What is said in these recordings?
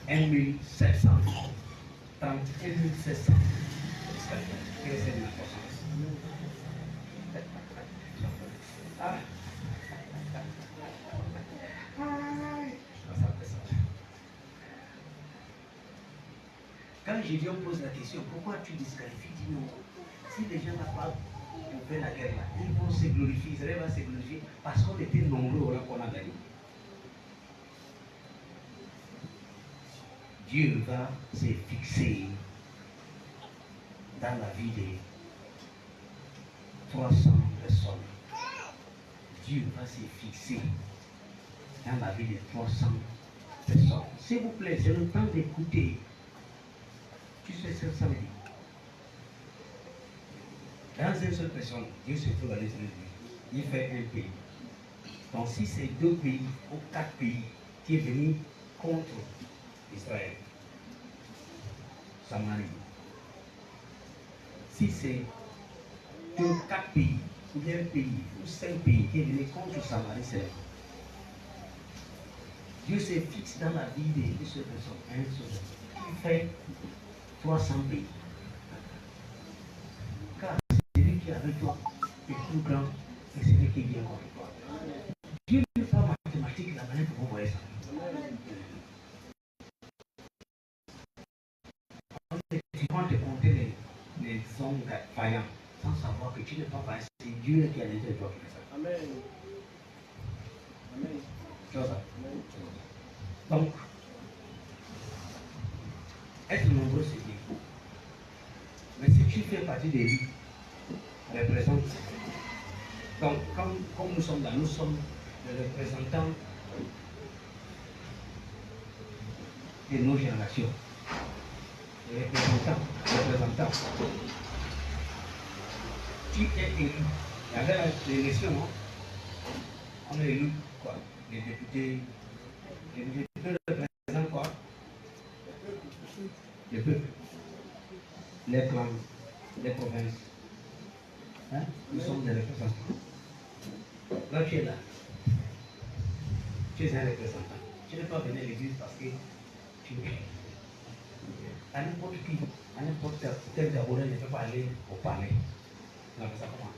1700. 31 700. Quelle est cette importance? Ah. Quand Gédéon pose la question, pourquoi tu disqualifies? Dis non. Si les gens n'ont pas fait la guerre là, ils vont se glorifier, Israël va se glorifier parce qu'on était nombreux qu'on a gagné. Dieu va se fixer dans la vie des 300 personnes. Dieu va se fixer dans la vie des 300 personnes. S'il vous plaît, c'est le temps d'écouter. Tu sais ce que ça veut dire? Dans une seule personne, Dieu se trouve à l'esprit de lui. Il fait un pays. Donc si c'est 2 pays ou 4 pays qui est venu contre Israël, Samarie. Si c'est 2, 4 pays, ou bien un pays, ou 5 pays qui est venu contre Samarie, c'est Dieu se fixe dans la vie de cette personne, un seul. Il fait 300 pays. Car c'est lui qui est avec toi, est plus grand, et c'est lui qui vient contre toi. Dieu n'est pas mathématique, la manière pour vous voyez ça. Tu vas te compter les hommes vaillants, sans savoir que tu n'es pas vaillant, c'est Dieu qui a l'intérêt de toi qui fait ça. Amen. Amen. Tu vois ça? Amen. Donc, être nombreux, c'est bien. Mais si tu fais partie des vies, représente. Donc, comme nous sommes là, nous sommes les représentants de nos générations. Les représentants. Tu es élu. Il y avait l'élection, non? On est élu quoi? Les députés. Les députés représentent quoi? Le peuple. Les clans, les provinces. Hein? Nous sommes des représentants. Là, tu es là. Tu es un représentant. Tu n'es pas venu à l'église parce que tu es. À n'importe qui, à n'importe quel Gabonais ne peut pas aller au palais. Non, mais ça comment?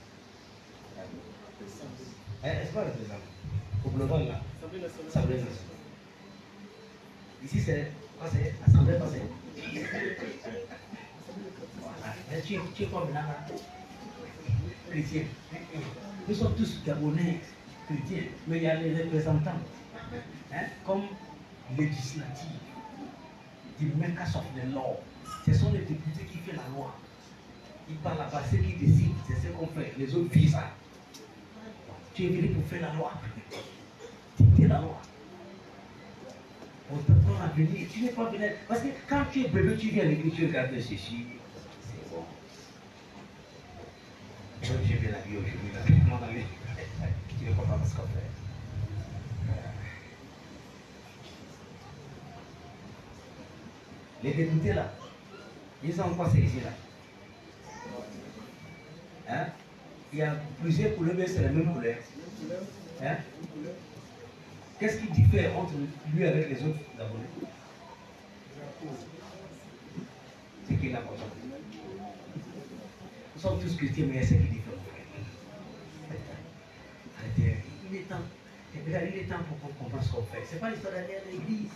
Est-ce pas représentant? Au boulevard là. Assemblée nationale. Ici c'est quoi? C'est Assemblée passée. Voilà. Tu es quoi maintenant là? Chrétien. Nous sommes tous Gabonais, chrétiens, mais il y a les représentants, hein, comme législatifs, the makers of the law. Ce sont les députés qui font la loi. Ils parlent là-bas, ceux qui décident, c'est ce qu'on fait. Les autres vivent ça. Tu es venu pour faire la loi. Dicter la loi. On te prend à venir. Tu n'es pas venu. Parce que quand tu es bébé, tu viens à l'église, tu regardes ceci. C'est bon. Je viens la vie aujourd'hui, mon ami. Tu ne comprends pas ce qu'on fait. Les députés là, ils ont quoi c'est ici là? Hein? Il y a plusieurs couleurs, mais c'est la même couleur. Hein? Qu'est-ce qui diffère entre lui et les autres Gabonais? C'est qu'il a pas. Nous sommes tous chrétiens, mais il y a ce qui diffère. Arrêtez. Il est temps. Et puis là, il est temps pour qu'on comprenne ce qu'on fait. Ce n'est pas l'histoire d'aller à l'église.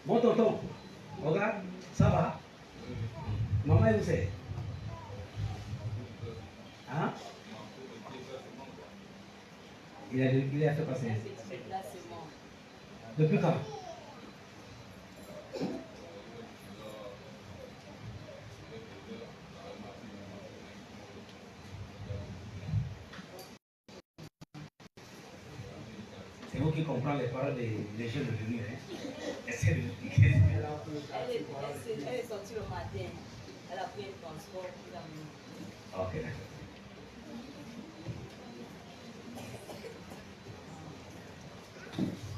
Mon tonton, regarde, ça va? Maman, elle vous sait? Hein? Il a fait passer. Depuis quand? C'est vous qui comprenez les paroles des jeunes venus. Hein? Essayez de l'expliquer. Elle est sortie le matin. Elle a pris un transport pour l'amener. Ok, d'accord.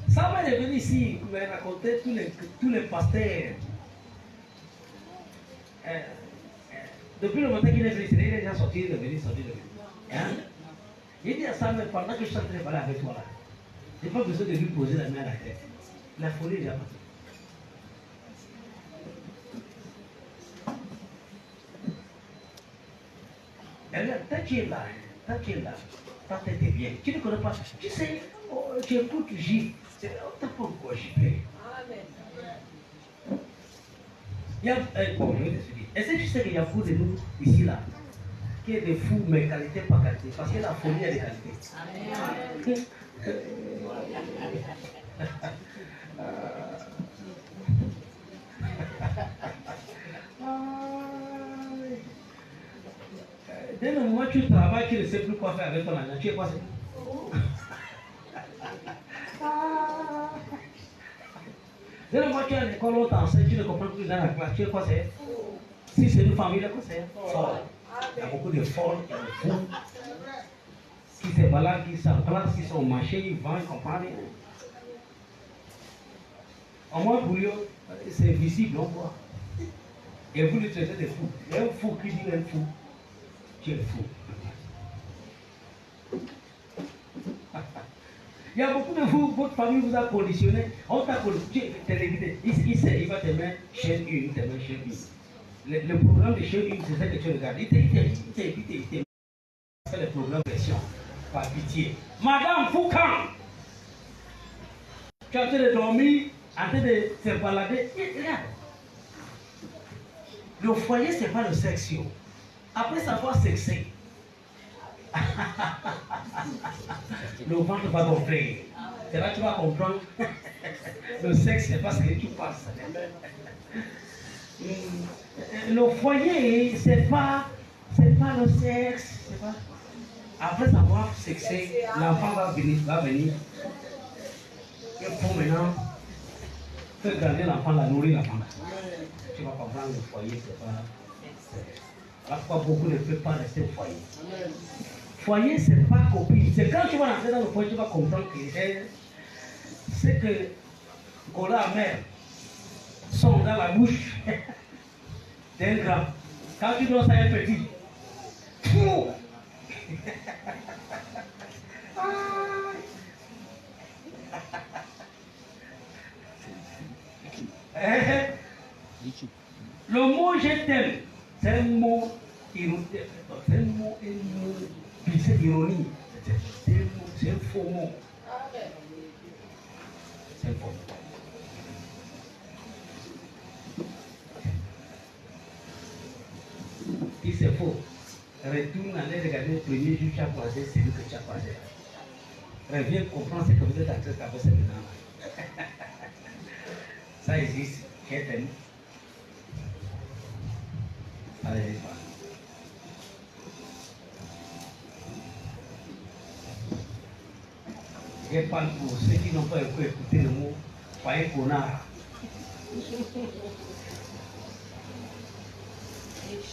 Ça va venir ici, vous m'avez raconté tous les pasteurs. Depuis le matin qu'il est venu, il est déjà sorti, il est venu. Hein? Il dit à ça, mais pendant que je suis en train de parler avec toi là, Je n'ai pas besoin de lui poser la main à la tête. La folie est déjà partie. Ta tu es là, ta tu es là, ta tête est bien. Tu ne connais pas. Tu sais, tu écoutes J. Tu n'as pas pourquoi J. Il y a, bon, je vais t'expliquer. Est-ce que tu sais qu'il y a fou de nous ici là, qui est des fous, mais qualité pas qualité, parce que la folie a des qualités. Amen. Dès le moment où tu travailles, tu ne sais plus quoi faire avec ton argent. Tu es quoi c'est? Dès le moment où tu es à l'école, on t'enseigne, tu ne comprends plus dans la classe. Tu es quoi c'est? Si c'est une famille, quoi c'est? Folle. Il y a beaucoup de folles, il y a des fous qui se baladent, qui s'emplacent, qui sont au marché, ils vendent, ils comprennent rien. En moins bouillon, c'est visible, on voit. Et vous le traitez de fou. Il y a un fou qui dit un fou. Tu es fou. Il y a beaucoup de vous, votre famille vous a conditionné. On t'a conditionné. Il va te mettre chaîne 1, il te met chaîne 1. Le programme de chaîne 1, c'est ça que tu regardes. Il te fait le programme version. Par pitié. Madame Foucan, tu es en train de dormir, en train de se balader. Regarde. Le foyer, ce n'est pas le sexe. Après savoir sexer, le ventre va gonfler. C'est là que tu vas comprendre. Le sexe, c'est pas ce que tu penses. Le foyer, c'est pas le sexe. Pas... Après savoir sexer, l'enfant va venir. Il faut maintenant faire grandir l'enfant, la nourrir l'enfant. Tu vas comprendre le foyer, c'est pas. Parfois, beaucoup ne peuvent pas rester au foyer. Foyer, c'est pas copie. C'est quand tu vas rentrer dans le foyer, tu vas comprendre que c'est que cola amer sont dans la bouche d'un grand. Quand tu dois ça un petit, le mot je t'aime, c'est un mot ironique, c'est un mot ironie, c'est un faux mot. C'est un faux mot. Si c'est faux, retourne aller regarder le premier jour que tu as croisé, c'est lui que tu as croisé. Reviens comprendre ce que vous êtes en train de faire maintenant. Ça existe, je t'aime. Ça n'existe pas. Je parle pour ceux qui n'ont pas écouté le mot, pas un connard.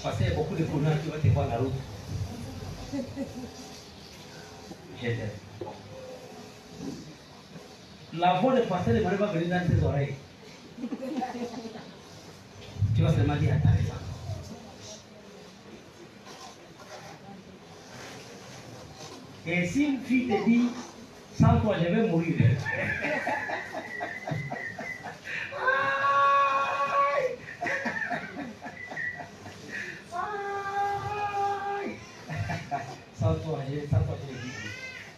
Parce qu'il y a beaucoup de connards qui vont te voir la route. Je t'aime. La voix de pasteur de Marie va venir dans tes oreilles. Tu vas seulement dire à ta raison. Et si une fille te dit, sans toi je vais mourir. Sans toi je vais vivre.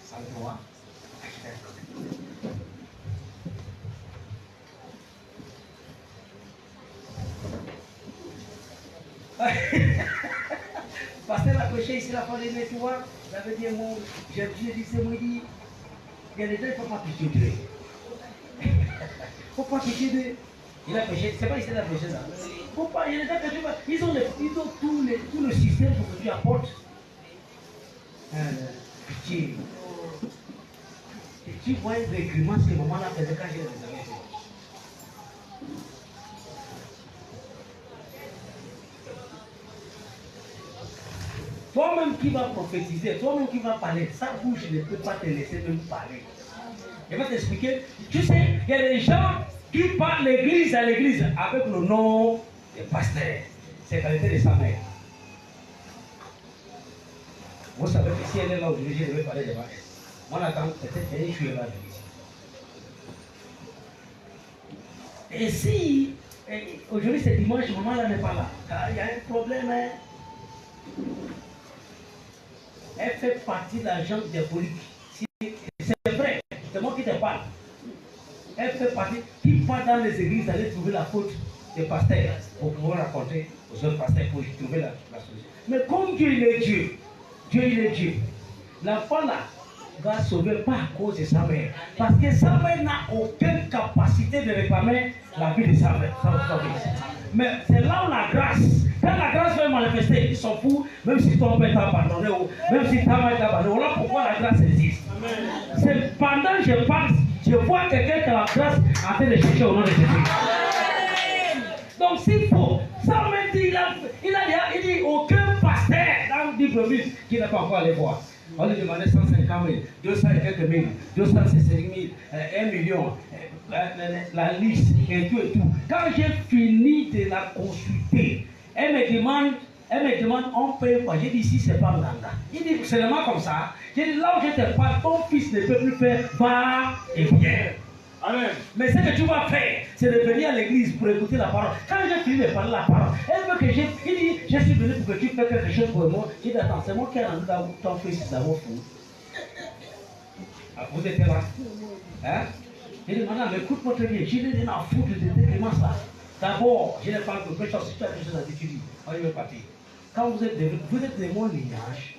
Sans toi. Parce qu'elle a prêché ici la fois des tu vois, j'avais dit mon, j'ai dit c'est moi dit, il y a des gens, il ne faut pas pitié Dieu. Il ne faut pas pitié Dieu. Il a prêché, c'est pas ici qu'il a prêché ça. Faut pas, il y a des gens qui ils ont tout le système pour que tu apportes. Pitié. Et tu vois les grimaces que maman a fait quand j'ai les amis. Toi-même qui vas prophétiser, toi-même qui vas parler, sa bouche ne peut pas te laisser même parler. Je vais t'expliquer. Tu sais, il y a des gens qui parlent l'église à l'église avec le nom de pasteur. C'est la qualité de sa mère. Vous savez que si elle est là aujourd'hui, je devais parler devant elle. Moi, j'attends peut-être qu'elle est là. Et si aujourd'hui c'est dimanche, maman là n'est pas là, il y a un problème. Hein? Elle fait partie de la jambe diabolique. C'est vrai, c'est moi qui te parle. Elle fait partie, qui part dans les églises aller trouver la faute des pasteurs pour pouvoir raconter aux autres pasteurs pour trouver la solution. Mais comme Dieu il est Dieu, Dieu il est Dieu, l'enfant là va sauver pas à cause de sa mère. Parce que sa mère n'a aucune capacité de réclamer la vie de sa mère. Mais c'est là où la grâce, quand la grâce va manifester, ils s'en foutent, même si ton père t'a pardonné, ou même si ta mère t'a pardonné. Voilà pourquoi la grâce existe. C'est pendant que je parle, je vois quelqu'un qui a la grâce en train de chercher au nom de Jésus. Donc s'il faut, ça me dit, il dit aucun pasteur dans le province qui n'a pas encore allé voir. On lui demandait 150 000, 200 et quelques mille, 265 000, 1 million, la liste et tout et tout. Quand j'ai fini de la consulter, elle me demande, on paye quoi? J'ai dit, si c'est pas Nganga. Il dit, c'est seulement comme ça. J'ai dit, là où je te parle, ton fils ne peut plus faire va et viens. Amen. Mais ce que tu vas faire, c'est de venir à l'église pour écouter la parole. Quand j'ai fini de parler la parole, elle veut que il dit, je suis venu pour que tu fasses quelque chose pour moi. J'ai dit, attends, c'est moi qui ai rendu là où ton fils est d'abord fou. Vous étiez là? Hein? J'ai dit, madame, écoute-moi très bien. J'ai dit, non, foutre de Clémence là. D'abord, je n'ai pas de péché, si tu as quelque chose à dire, tu dis, on y va partir. Quand vous êtes de mon lignage,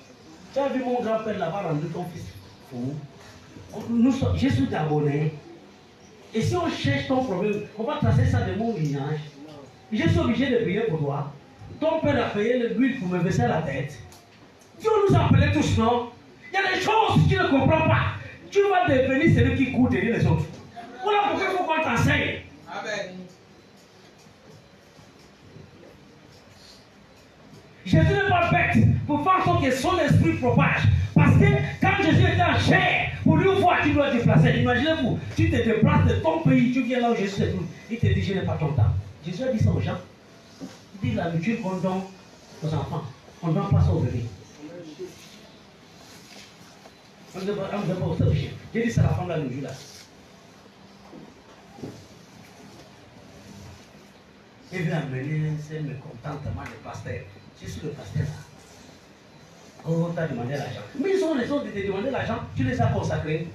tu as vu mon grand-père là-bas rendu ton fils fou. Je suis d'abonné. Et si on cherche ton problème, on va tracer ça de mon lignage. Je suis obligé de prier pour toi. Ton père a payé l'huile pour me baisser la tête. Dieu nous appelait tous, non? Il y a des choses que tu ne comprends pas. Tu vas devenir celui qui court derrière les autres. Voilà pourquoi il faut qu'on t'enseigne. Amen. Jésus n'est pas bête pour faire en sorte que son esprit propage. Parce que quand Jésus était en chair, pour lui voir, tu dois te déplacer. Imaginez-vous, tu te déplaces de ton pays, tu viens là où Jésus est tout. Il te dit, je n'ai pas ton temps. Jésus a dit ça aux gens. Il dit, la nourriture qu'on donne aux enfants, on ne donne pas ça aux bébés. On ne donne pas aux bébés. J'ai dit ça à la femme de la nourriture là. Il vient amener ce mécontentement des pasteurs. Je suis le pasteur là. On t'a demandé l'argent. Mais ils ont raison de te demander l'argent, tu les as consacrés.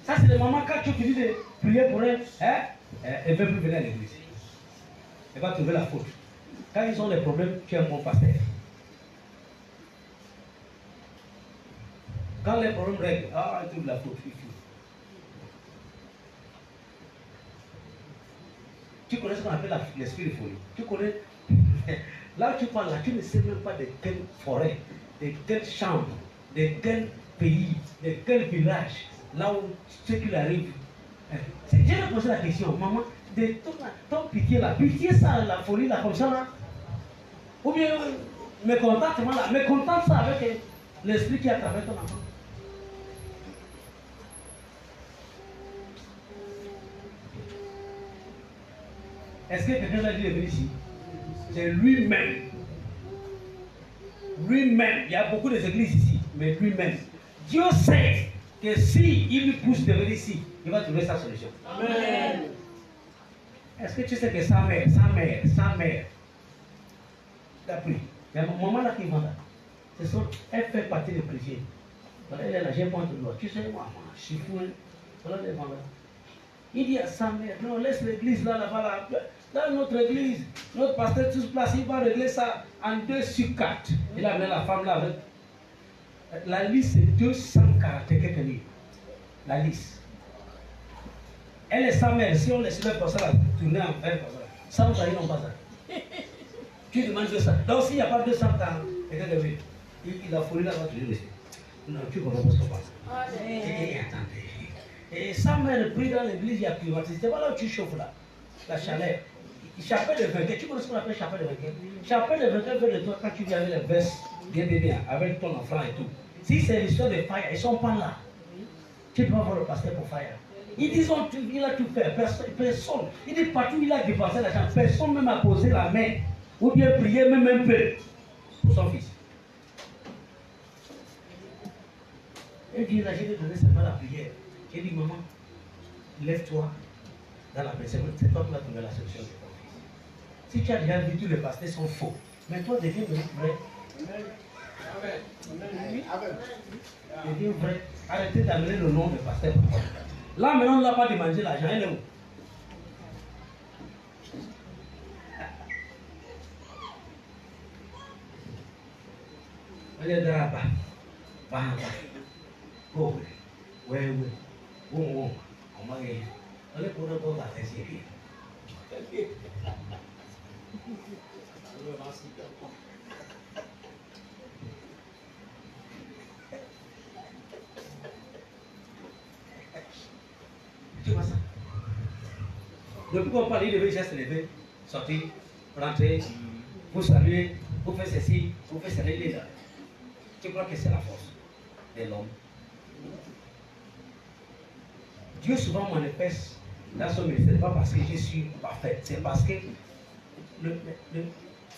Ça, c'est le moment quand tu finis de prier pour elle, hein? Elle ne veut plus venir à l'église. Elle va trouver la faute. Quand ils ont des problèmes, tu es un bon pasteur. Quand les problèmes règlent, elle trouve la faute. Tu connais ce qu'on appelle l'esprit de folie. Tu connais. Là où tu parles, là, tu ne sais même pas de quelle forêt, de quelle chambre, de quel pays, de quel village, là où ce qu'il arrive. Je vais poser la question, maman, de ton pitié là, pitié ça, la folie là, comme ça là. Ou bien, mécontentement là, mécontente ça avec l'esprit qui est à travers ton enfant. Est-ce que quelqu'un l'a dit de venir ici? C'est lui-même. Lui-même. Il y a beaucoup d'églises ici, mais lui-même. Dieu sait que si il lui pousse de venir ici, il va trouver sa solution. Amen. Est-ce que tu sais que sa mère, t'as pris? Il y a mon maman là qui va là. Elle fait partie des chrétiens. Voilà, elle est là, j'ai point de l'autre. Tu sais, moi, je suis fou. Voilà les vendeurs. Il dit à sa mère, non, laisse l'église là-bas, là. Dans notre église, notre pasteur tous place, il va régler ça en 2 sur 4. Il a amené la femme là avec. La liste c'est 200 caractères quelques livres. La liste. Elle est sa mère, si on laisse le pasteur là, tourner en fait, ça nous arrive non pas ça. Tu demandes 200. Donc s'il n'y a pas 200 caractères, il a fourni là-bas, tu dis, non, tu comprends pas ce qu'on passe. Et attendez. Et sa mère prie dans l'église, il y a climatisé. C'est pas là où tu chauffes là, la chaleur. Chapelle de vainqueur, tu connais ce qu'on appelle chapelle de vainqueur? Chapelle de vainqueur veut de toi quand tu viens avec les vestes bien, avec ton enfant et tout. Si c'est l'histoire de Fire, ils ne sont pas là. Tu peux avoir le pasteur pour Fire. Ils disent, il a tout fait, personne. Il dit partout il a dépensé l'argent, personne même a posé la main, ou bien prié même un peu pour son fils. Et Dieu n'a jamais donné seulement la prière. J'ai dit, maman, lève-toi dans la personne. C'est toi qui vas trouver la solution de ton fils. Si tu as déjà vu tous les pasteurs sont faux, mais toi deviens vrai. Deviens vrai. Arrêtez d'amener le nom de pasteur. Là maintenant, on ne l'a pas demandé l'argent. Elle est où? Elle est là-bas. Bah, oh, oui, oui. Oh, on m'a dit. On est pour le temps d'arrêter sérieux. Tu vois ça? Depuis qu'on parle, il devait juste se lever, sortir, rentrer, vous saluer, vous faire ceci, vous faire cela, il est là. Tu crois que c'est la force de l'homme? Dieu souvent manifeste dans son ministère, pas parce que je suis parfait, c'est parce que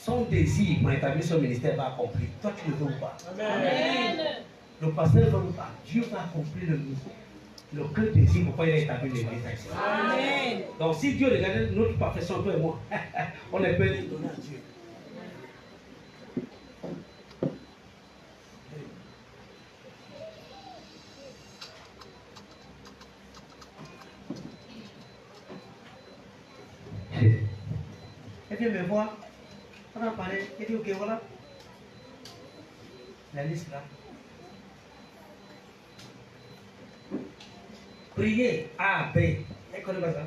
son désir pour établir son ministère va accomplir. Toi, tu ne veux pas. Amen. Le pasteur ne veut pas. Dieu va accomplir le que désir pourquoi il a établi l'église. Amen. Donc, si Dieu regardait notre perfection, toi et moi, on est peut donner à Dieu. Et puis me voir, on a parlé, et dit ok voilà, la liste là. Prier A, B, et connaît pas ça.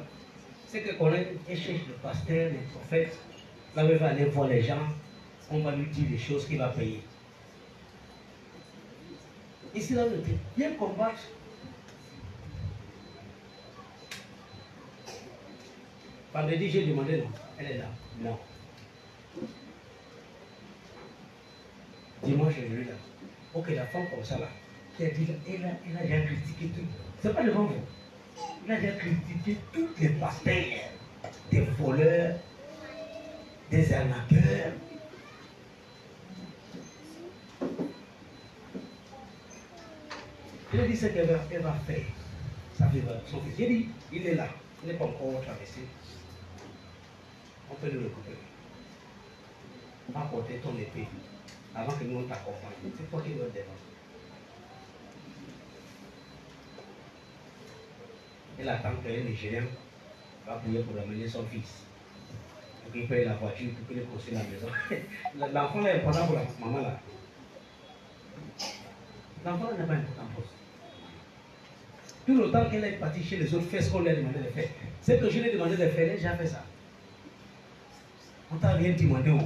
C'est que connaît et cherche le pasteur, le prophète, là où il va aller voir les gens, on va lui dire des choses qu'il va payer. Ici là, on dit, viens combattre. Vendredi, j'ai demandé non, elle est là. Non. Dimanche, je lui là. Ok, la femme comme ça là, elle a déjà critiqué tout. C'est pas devant vous. Elle a déjà critiqué tous les pasteurs, des voleurs, des arnaqueurs. Je lui ai dit ce qu'elle va faire. Ça fait son fils. J'ai dit, il est là. Il n'est pas encore traversé. On peut le récupérer. Apporter ton épée avant que nous on t'accompagne. C'est toi qui dois dénoncer. Elle attend qu'un Nigérien va prier pour amener son fils. Pour qu'il paye la voiture, pour qu'il construise la maison. L'enfant là est important pour la maman là. L'enfant n'est pas important pour ça. Tout le temps qu'elle est partie chez les autres, fait ce qu'on lui a demandé de faire. Ce que je lui ai demandé de faire, elle a déjà fait ça. On t'a rien demandé.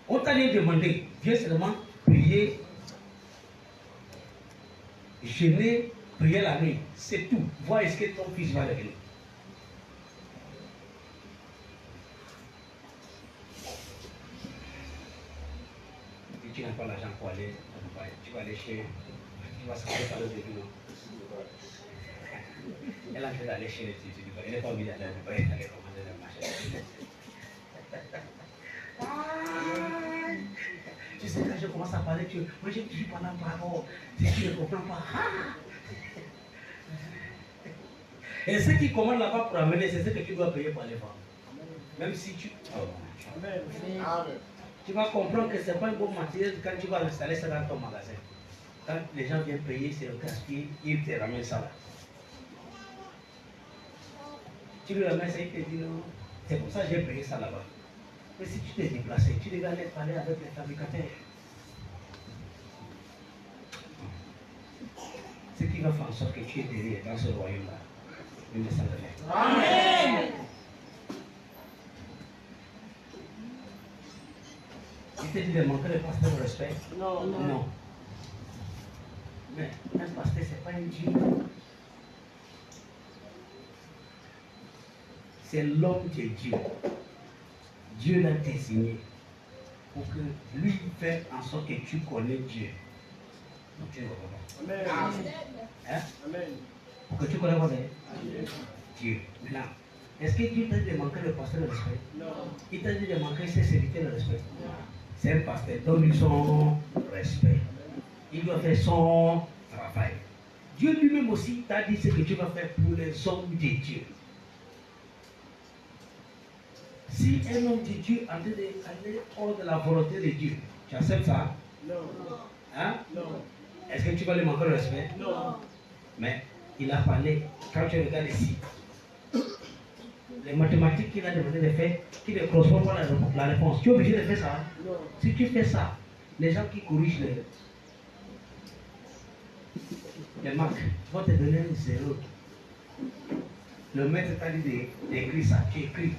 On t'a rien demandé. Viens seulement prier, jeûner, prier la nuit. C'est tout. Vois est-ce que ton fils va revenir. Et tu n'as pas l'argent pour aller, tu vas aller chez. Tu vas s'en faire le début. Elle a fait d'aller chez les études. Elle n'est pas obligée d'aller commander le marché. Tu sais, quand je commence à parler, moi je suis pendant bravo. Si tu ne comprends pas. Et ce qui commande là-bas pour amener, c'est ce que tu dois payer pour aller voir. Même si tu. Tu vas comprendre que ce n'est pas un bon matériel quand tu vas installer ça dans ton magasin. Quand les gens viennent payer, c'est le gaspillage, ils te ramènent ça là. Tu lui ramènes ça, il te dit non. C'est pour ça que j'ai payé ça là-bas. Mais si tu t'es déplacé, tu devais aller parler avec les fabricateurs. Ce qui va faire en sorte que tu es derrière dans ce royaume-là. Une de faire. Amen. Il te dit de manquer le pasteur de respect? Non. Non. Mais un pasteur, ce n'est pas un Dieu. C'est l'homme qui est Dieu. Dieu l'a désigné pour que lui fasse en sorte que tu connais Dieu. Donc tu ne connais pas. Amen. Hein? Amen. Pour que tu connais Dieu. Maintenant, est-ce que Dieu t'a dit de manquer le pasteur de respect? Non. Il t'a dit de manquer ses serviteurs de respect? Non. C'est un pasteur, donne-lui son respect. Il doit faire son travail. Dieu lui-même aussi t'a dit ce que tu vas faire pour les hommes de Dieu. Si un homme de Dieu a d'aller hors de la volonté de Dieu, tu acceptes ça? Non. Hein? Non. Est-ce que tu vas lui manquer le respect? Non. Mais il a parlé, quand tu regardes ici, les mathématiques qu'il a demandé de faire, qui ne correspondent pas à la réponse, tu es obligé de faire ça? Non. Si tu fais ça, les gens qui corrigent les marques vont te donner un 0. Le maître t'a dit d'écrire ça, tu écris.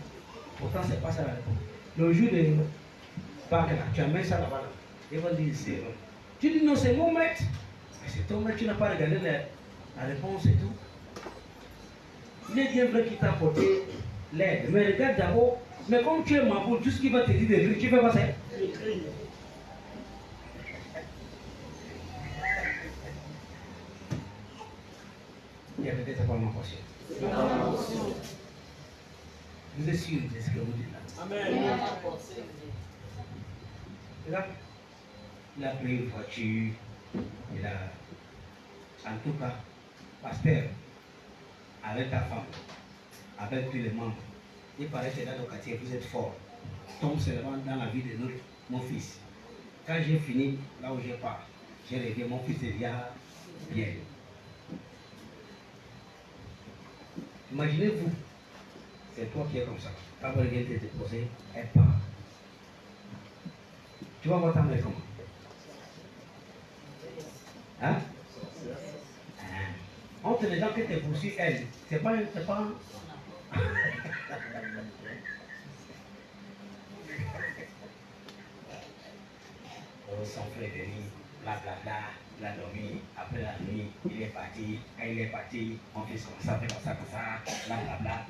Pourtant, ce n'est pas ça la réponse. Le jour de bac, tu amènes ça là-bas, ils vont dire 0. Tu dis non, c'est mon maître. Mais c'est ton maître, tu n'as pas regardé la réponse et tout. Il est bien vrai qu'il t'a apporté l'aide, mais regarde d'abord, mais comme tu es maboule, tout ce qu'il va te dire d'écrire, tu fais quoi ça? Écris. Il y a peut-être pas ma portion. Vous êtes sûr de ce que vous dites là? Amen. Là, il a pris une voiture, il a, en tout cas, pasteur, avec ta femme, avec tous les membres, il paraît que dans nos quartiers, vous êtes forts. Tombe seulement dans la vie de mon fils. Quand j'ai fini, là où je pars, j'ai reviens, mon fils devient bien. Imaginez-vous, c'est toi qui es comme ça. Quand vous vient te déposer, elle part. Tu vas voir ta mère comment? Hein? Entre les gens qui te poursuivent, elle, c'est pas. Oh, son frère de nuit, blablabla, il a dormi, après la nuit, il est parti, quand il est parti, mon fils comme ça, blablabla.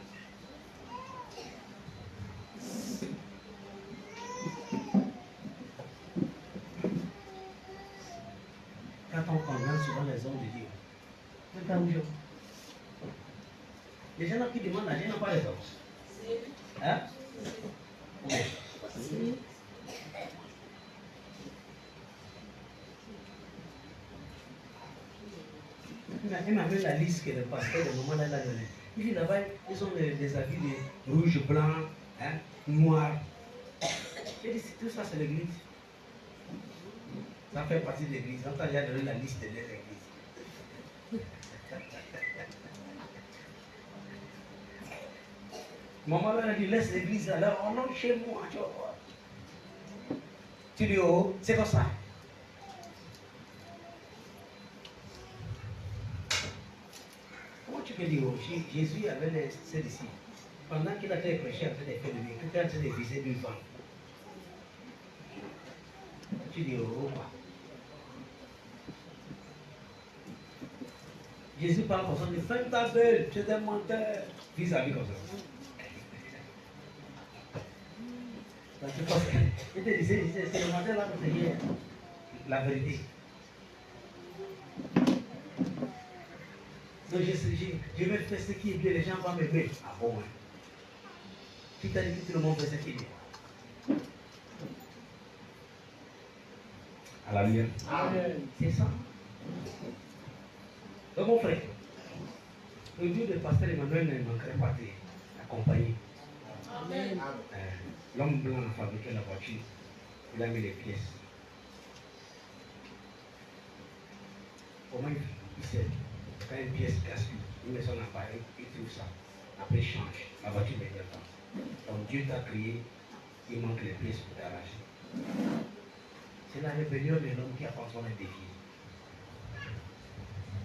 Quand on condamne souvent les hommes de Dieu, c'est pas où les gens qui demandent l'argent n'ont pas les hommes. Hein? Oui. Il m'a donné la liste que le pasteur, le moment là, il a donné. Il dit là-bas, ils ont des habits de rouge, blanc, hein, noir. Il dit, tout ça, c'est l'église. Ça fait partie de l'église. Donc, il a donné la liste de l'église. Maman là, a dit, laisse l'église là, on entre chez moi. Tu dis, oh, c'est comme ça. Comment tu peux dire, oh, Jésus avait ces disciples. Pendant qu'il a été prêché en train de faire le bien, tout est en train de viser du vent. Tu dis, oh, quoi? Jésus parle comme ça, il dit, ferme ta gueule, tu es un menteur. Vis-à-vis comme ça. Il te disait, c'est le menteur là pour te dire la vérité. Donc je vais faire ce qui est bien, les gens vont m'aimer. Ah bon, hein? Qui t'a dit que tout le monde fait ce qui est bien? Alléluia. Amen. C'est ça. Donc mon frère, le Dieu de pasteur Emmanuel ne manquerait pas de t'accompagner. Amen. L'homme blanc a fabriqué la voiture, il a mis les pièces. Comment il sait? Quand une pièce casse, il met son appareil, il trouve ça. Après, il change. La voiture ne vient pas. Donc Dieu t'a créé, il manque les pièces pour t'arracher. C'est la rébellion de l'homme qui a pensé un défi.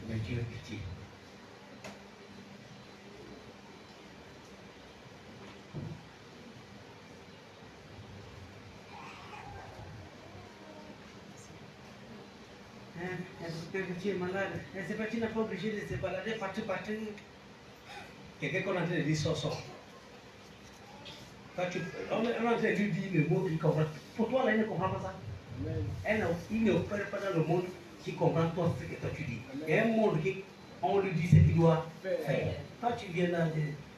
Mais Dieu est pitié. Tu es malade, c'est pas tu n'as pas obligé de se balader partout. Quelqu'un qu'on est en train de dire sort. Quand on est en train de lui dire le mot qu'il comprend. Pour toi, là, il ne comprend pas ça. Il ne opère pas dans le monde qui comprend toi ce que toi tu dis. Il y a un monde qui, on lui dit ce qu'il doit faire. Quand tu viens là,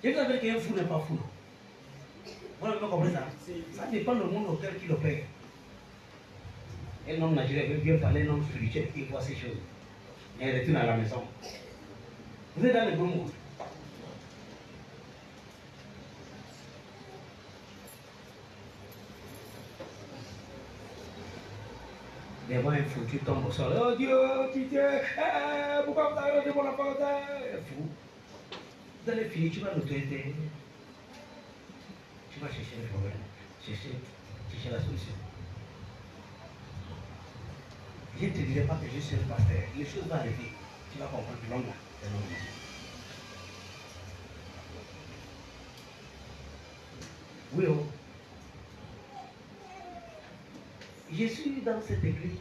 je veux dire qu'un fou n'est pas fou. Vous n'avez pas compris ça? Ça dépend du monde auquel il opère. Un homme naturel veut bien parler, un homme spirituel qui voit ces choses. Et elle retourne à la maison. Vous êtes dans le bon monde. Les voix foutues tombent au sol. Oh Dieu, Dieu, pourquoi vous avez rendu mon enfant? Fou. Vous allez finir, tu vas l'autorité. Tu vas chercher le problème, chercher la solution. Je ne te dirai pas que je suis un pasteur. Les choses vont arriver. Tu vas comprendre l'homme là. C'est l'homme là. Oui, oh. Je suis dans cette église.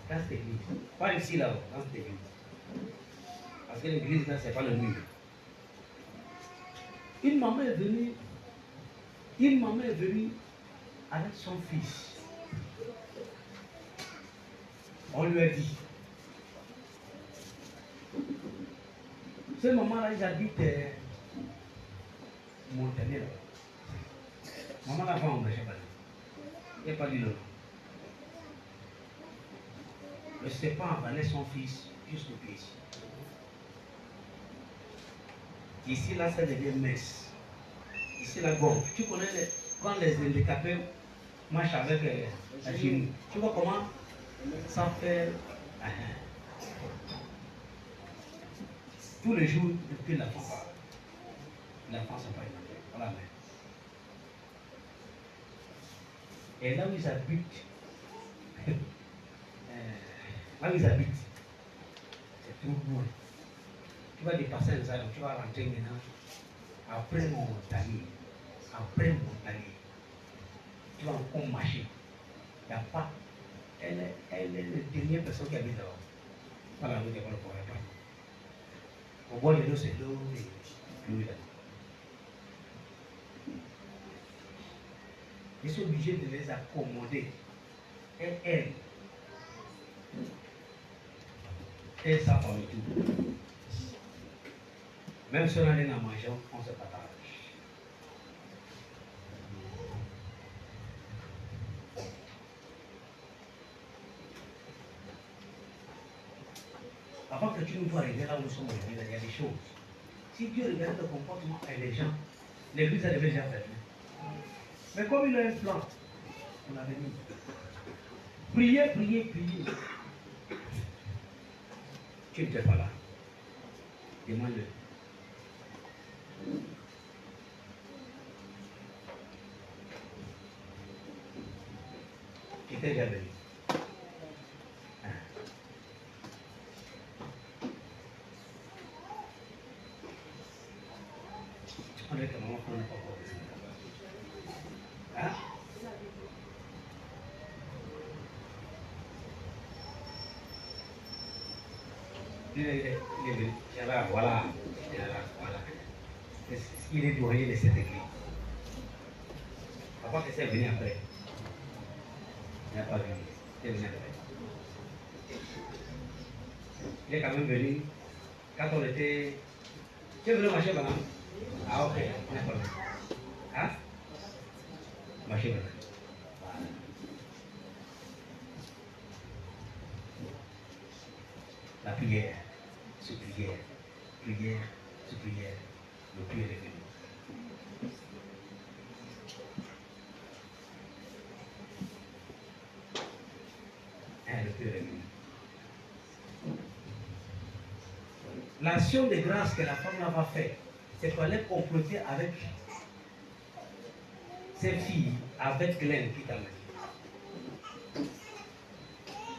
Dans cette église. Pas ici là, dans cette église. Parce que l'église là, c'est pas le mur. Une maman est venue avec son fils. On lui a dit, ce maman-là, ils habitent Montagnais. Maman la femme, je ne sais pas. Il n'y a pas dit non. Le serpent avalait son fils jusqu'au pied. Ici, là, ça devient mince. Ici, la gomme. Tu connais quand les handicapés marchent avec la genou. Tu vois comment ça fait. Tous les jours, depuis la France. La France n'a pas énervé. Voilà. Et là où ils habitent, c'est trop loin. Tu vas dépasser un salon, tu vas rentrer maintenant après Montagnier. Tu vas encore marcher. Il n'y a pas. Elle est la dernière personne qui habite là-bas. Voilà, vous ne le pourrez pas. Au bord de l'eau, c'est l'eau et l'eau là. Je suis obligé de les accommoder. Et elle ça par le tout. Même si on a rien à manger, on se partage. Avant que tu nous vois arriver là où nous sommes arrivés, il y a des choses. Si Dieu regarde le comportement et les gens, l'église a déjà fait. Mais comme il a un plan, on avait mis. Priez. Tu n'étais pas là. Demande-le. Tu étais déjà venu. On est comment on n'est pas encore. Hein? Il est là, voilà. Il est doyen de cette église. Papa que c'est venu après. Il n'a pas venu. Il est venu après. Il est quand même venu quand on était. Tu es venu marcher maintenant? Ah ok, d'accord. Hein? Marcher maintenant. La prière, sous prière, le prière est venu. Le prière est venu. L'action de grâce que la femme va faire, c'est qu'elle est complétée avec ses filles, avec Glenn qui t'a dit.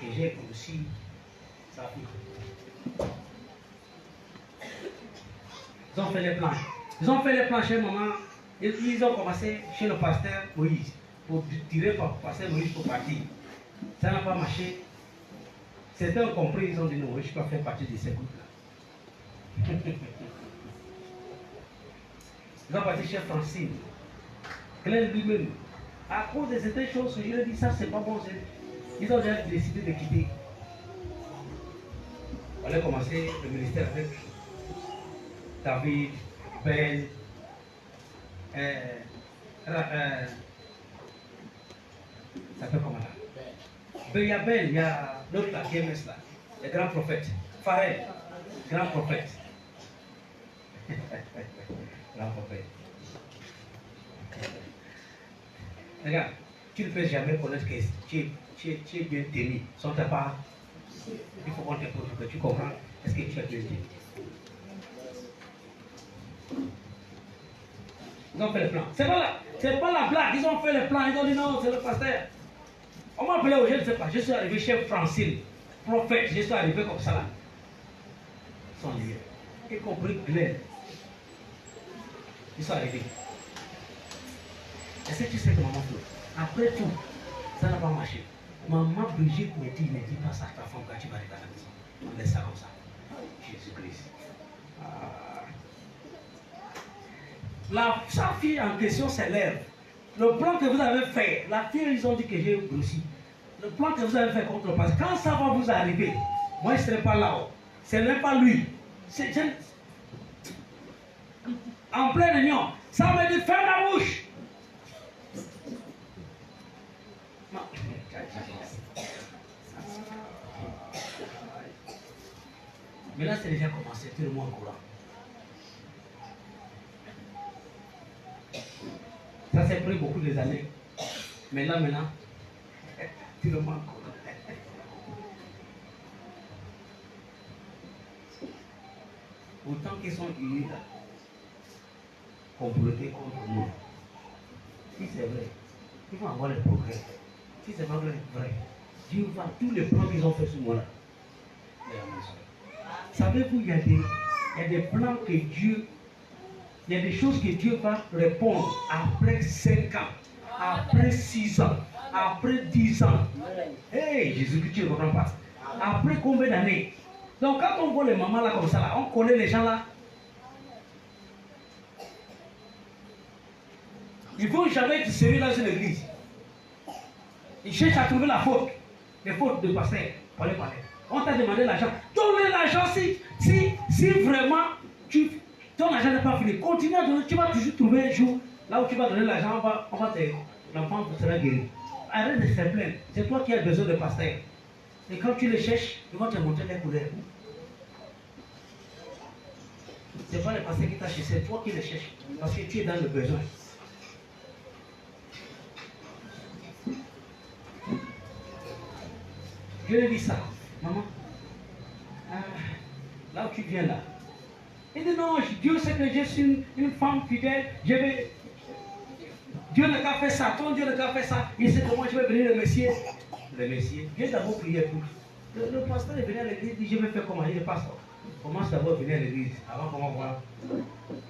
Et j'ai aussi sa fille. Ils ont fait les planches. Ils ont fait les planches chez maman. Ils ont commencé chez le pasteur Moïse pour tirer par pasteur Moïse pour partir. Ça n'a pas marché. Certains ont compris, ils ont dit non, je ne peux pas faire partie de ces groupes-là. Ils ont parti chez Francine. Claire lui-même. À cause de certaines choses, je lui ai dit ça, c'est pas bon. Ils ont déjà décidé de quitter. On a commencé le ministère avec David, Ben, ça fait comment là? Ben, il y a l'autre là, KMS là. les grands prophètes. Pharrell, grand prophète. Grand prophète. Regarde, tu ne peux jamais connaître que tu es bien tenu sans ta part. Il faut qu'on te pose que tu comprends. Est-ce que tu es bien tenu? Ils ont fait le plan. C'est pas la blague. Ils ont fait le plan. Ils ont dit non, c'est le pasteur. On m'a appelé aujourd'hui, je ne sais pas. Je suis arrivé chez Francine, prophète. Je suis arrivé comme ça là. Sans lieu. Y compris Glenn. Ils sont arrivés. Est-ce que tu sais que maman Flo, après tout, ça n'a pas marché. Maman Brigitte me dit, ne dis pas ça à ta femme quand tu vas arriver à la maison. On laisse ça comme ça. Jésus-Christ. Sa fille en question s'élève. Le plan que vous avez fait, la fille, ils ont dit que j'ai grossi. Le plan que vous avez fait contre le passé, quand ça va vous arriver, moi je ne serai pas là-haut. Ce n'est pas lui. En pleine union, ça me dit ferme la bouche. Mais là, c'est déjà commencé, tout le monde courant. Ça s'est pris beaucoup des années. Mais là, maintenant, tout le monde courant. Autant qu'ils sont unis là, complotés contre nous. Si c'est vrai, ils vont avoir le progrès. Si c'est pas vrai, Dieu va tous les plans qu'ils ont fait sur moi là. Savez-vous, il y a des plans que Dieu, il y a des choses que Dieu va répondre après 5 ans, après 6 ans, après 10 ans. Hey, Jésus-Christ, tu ne comprends pas. Après combien d'années? Donc quand on voit les mamans là comme ça, là, on connaît les gens là. Ils vont jamais être sérieux dans une église. Ils cherchent à trouver la faute. Les fautes de pasteur. Parlez. On t'a demandé l'argent. Donne l'argent si vraiment ton argent n'est pas fini. Continue à donner. Tu vas toujours trouver un jour là où tu vas donner l'argent. L'enfant sera guéri. Arrête de se plaindre. C'est toi qui as besoin de pasteur. Et quand tu les cherches, ils vont te montrer les couleurs. Ce n'est pas le pasteur qui t'a cherché, c'est toi qui les cherches. Parce que tu es dans le besoin. Je lui dis ça, maman. Là où tu viens là. Il dit non, Dieu sait que je suis une femme fidèle. Dieu n'a qu'à faire ça. Ton Dieu n'a qu'à faire ça. Il sait que moi je vais venir le Messie. Le Messie. Viens d'abord prier pour. Le pasteur est venu à l'église, dit je vais faire comment? Il est pasteur. Commence d'abord à venir à l'église. Avant qu'on va voir.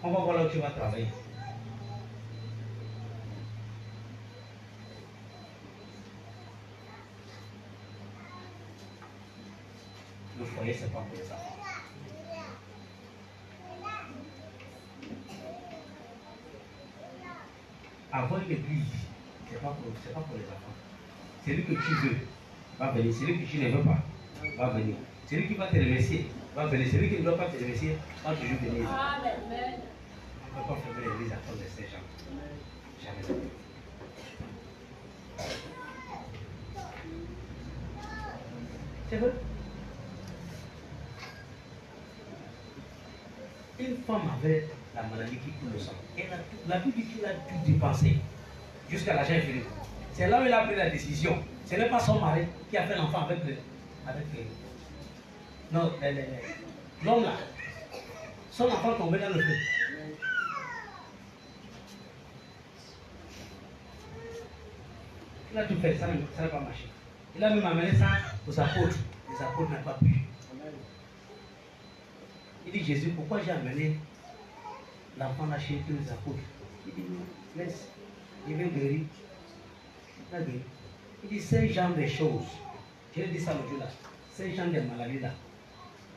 On va voir là où tu vas travailler. Le foyer, c'est pas pour les enfants. Avoir une église, c'est pas pour les enfants. Celui que tu veux va venir. Celui que tu ne veux pas va venir. Celui qui va te remercier va venir. Celui qui ne doit pas te remercier va toujours venir. Amen. On ne peut pas fermer l'église à cause de ces gens. Jamais. C'est vrai. Une femme avait la maladie qui coule le sang. La vie dit qu'il a tout dépensé jusqu'à l'argent fini. C'est là où il a pris la décision. Ce n'est pas son mari qui a fait l'enfant avec non, l'homme là. Son enfant tombait dans le feu. Il a tout fait, ça n'a pas marché. Il a même amené ça aux apôtres. Les apôtres n'ont pas pu. Il dit Jésus, pourquoi j'ai amené l'enfant là chez tous les apôtres? Il dit non, laisse, il vient guérir. Il a guéri. Il dit ces genre de choses. Je lui dis ça l'autre là. Ces genre de maladies là.